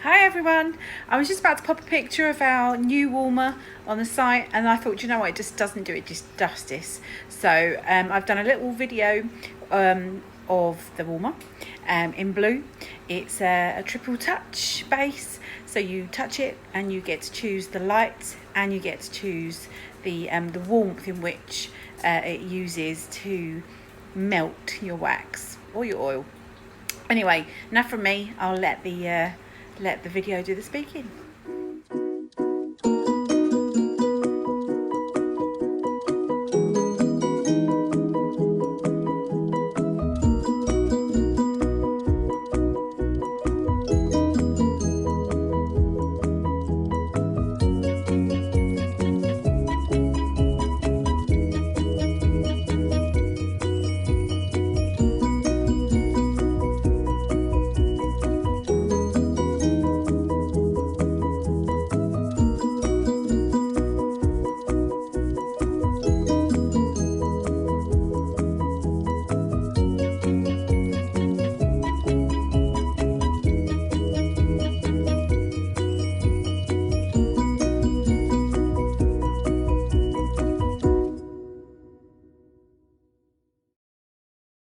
Hi everyone, I was just about to pop a picture of our new warmer on the site and I thought, you know what, it just doesn't do it justice. So I've done a little video of the warmer in blue. It's a triple touch base, so you touch it and you get to choose the light and you get to choose the warmth in which it uses to melt your wax or your oil. Anyway, enough from me. I'll let the video do the speaking.